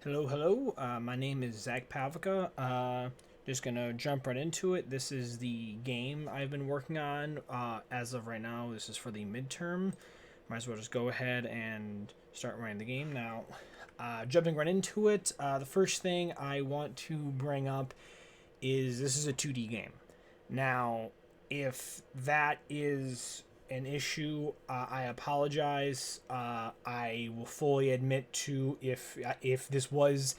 Hello. My name is Zach Pavica. Just gonna jump right into it. This is the game I've been working on as of right now. This is for the midterm. Might as well just go ahead and start running the game now. Jumping right into it, the first thing I want to bring up is this is a 2D game. Now, if that is an issue, I apologize. I will fully admit to if this was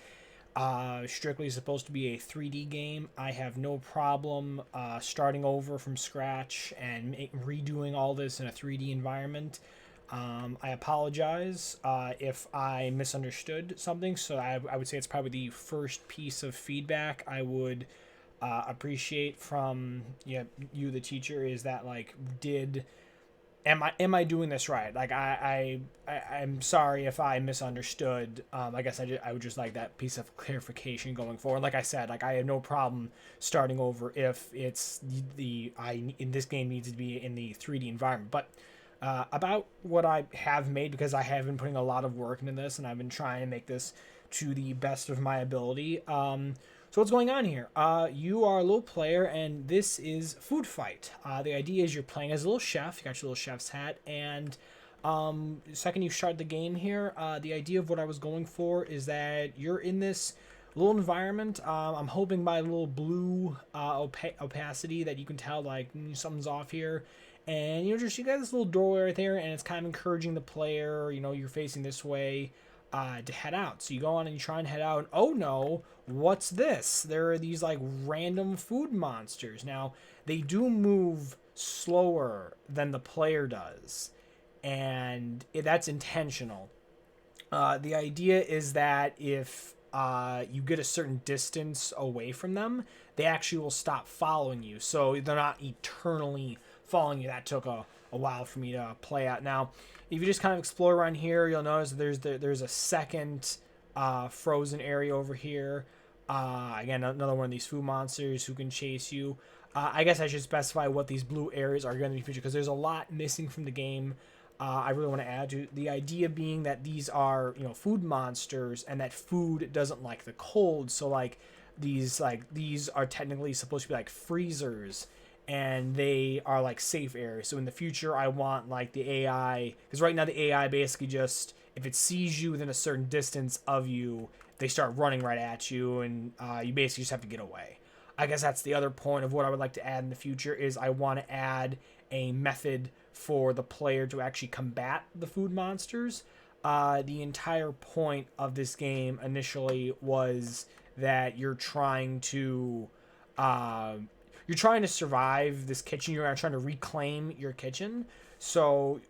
strictly supposed to be a 3D game, I have no problem starting over from scratch and redoing all this in a 3D environment. I apologize if I misunderstood something, so I would say it's probably the first piece of feedback I would appreciate from you, the teacher, is that like did am I doing this right? Like I'm sorry if I misunderstood. I guess I would just like that piece of clarification going forward. Like I said, like I have no problem starting over if it's the I in this game needs to be in the 3D environment. But about what I have made, because I have been putting a lot of work into this and I've been trying to make this to the best of my ability. So what's going on here? You are a little player, and this is Food Fight. The idea is you're playing as a little chef. You got your little chef's hat, and second you start the game here, the idea of what I was going for is that you're in this little environment. I'm hoping by a little blue opacity that you can tell like something's off here. And you got this little doorway right there, and it's kind of encouraging the player. You're facing this way to head out. So you go on and you try and head out. And, oh no, what's this? There are these like random food monsters. Now, they do move slower than the player does, and that's intentional. The idea is that if you get a certain distance away from them, they actually will stop following you. So they're not eternally following you. That took a while for me to play out. Now, if you just kind of explore around here, you'll notice there's a second frozen area over here. Again, another one of these food monsters who can chase you. I guess I should specify what these blue areas are going to be featured, because there's a lot missing from the game. I really want to add to the idea being that these are food monsters, and that food doesn't like the cold. So these are technically supposed to be like freezers, and they are like safe areas. So in the future, I want like the AI, because right now the AI basically just, if it sees you within a certain distance of you, they start running right at you, and you basically just have to get away. I guess that's the other point of what I would like to add in the future is I want to add a method for the player to actually combat the food monsters. The entire point of this game initially was that uh, you're trying to survive this kitchen. You're trying to reclaim your kitchen. So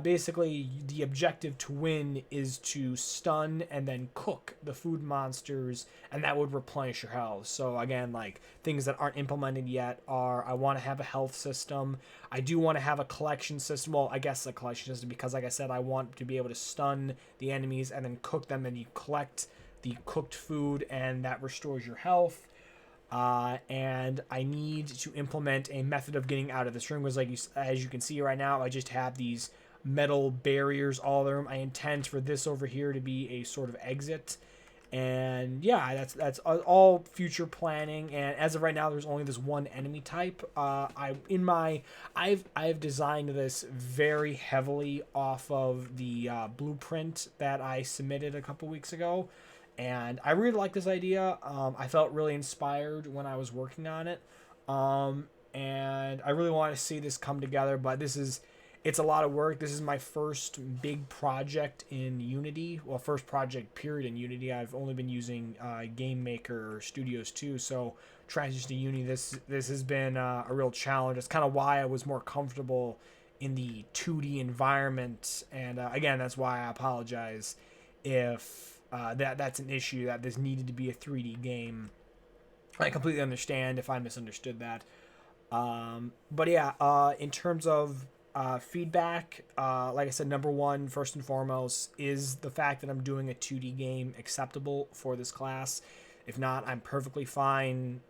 basically, the objective to win is to stun and then cook the food monsters, and that would replenish your health. So again, like things that aren't implemented yet are I want to have a health system. I do want to have a collection system. Well, I guess a collection system, because, like I said, I want to be able to stun the enemies and then cook them, and you collect the cooked food, and that restores your health. And I need to implement a method of getting out of this room. Because, as you can see right now, I just have these metal barriers all over them. I intend for this over here to be a sort of exit. And yeah, that's all future planning. And as of right now, there's only this one enemy type. I've designed this very heavily off of the blueprint that I submitted a couple weeks ago, and I really like this idea. I felt really inspired when I was working on it, and I really want to see this come together. But it's a lot of work. This is my first big project in Unity. Well, first project period in Unity. I've only been using Game Maker Studios 2, so transition to Unity. This has been a real challenge. It's kind of why I was more comfortable in the 2D environment, and again, that's why I apologize if that's an issue, that this needed to be a 3D game. I completely understand if I misunderstood that. But yeah, in terms of feedback, like I said, number one, first and foremost, is the fact that I'm doing a 2D game acceptable for this class? If not, I'm perfectly fine,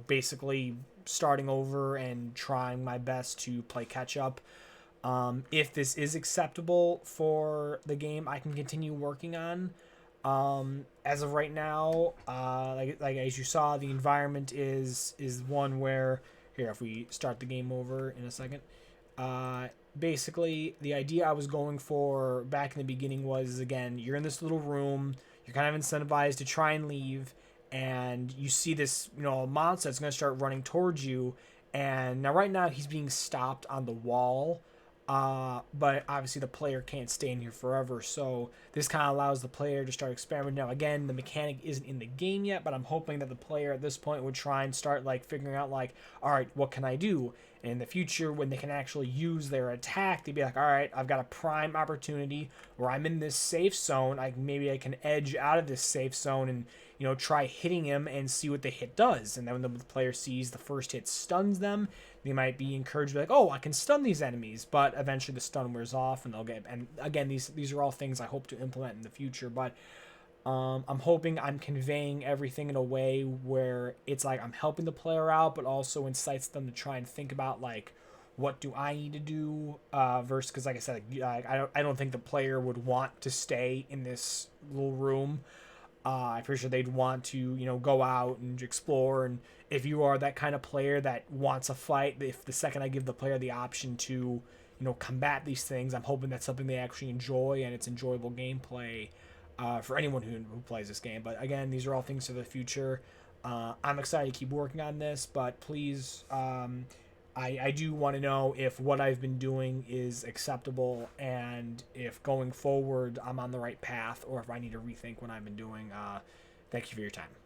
basically starting over and trying my best to play catch up. If this is acceptable for the game I can continue working on, As of right now, like as you saw, the environment is one where here, if we start the game over in a second, uh, basically the idea I was going for back in the beginning was, again, you're in this little room, you're kind of incentivized to try and leave, and you see this monster that's going to start running towards you, and now right now he's being stopped on the wall. But obviously the player can't stay in here forever, so this kind of allows the player to start experimenting. Now, again, the mechanic isn't in the game yet, but I'm hoping that the player at this point would try and start like figuring out like, all right, what can I do? And in the future, when they can actually use their attack, they'd be like, all right, I've got a prime opportunity where I'm in this safe zone. Maybe I can edge out of this safe zone and try hitting him and see what the hit does. And then when the player sees the first hit stuns them, they might be encouraged to be like, oh, I can stun these enemies. But eventually the stun wears off and they'll get. And again, these are all things I hope to implement in the future. But I'm hoping I'm conveying everything in a way where it's like I'm helping the player out, but also incites them to try and think about like, what do I need to do? Versus, because like I said, I don't think the player would want to stay in this little room. I'm pretty sure they'd want to, go out and explore. And if you are that kind of player that wants a fight, if the second I give the player the option to, combat these things, I'm hoping that's something they actually enjoy and it's enjoyable gameplay for anyone who plays this game. But again, these are all things for the future. I'm excited to keep working on this, but please, I do want to know if what I've been doing is acceptable and if going forward I'm on the right path or if I need to rethink what I've been doing. Thank you for your time.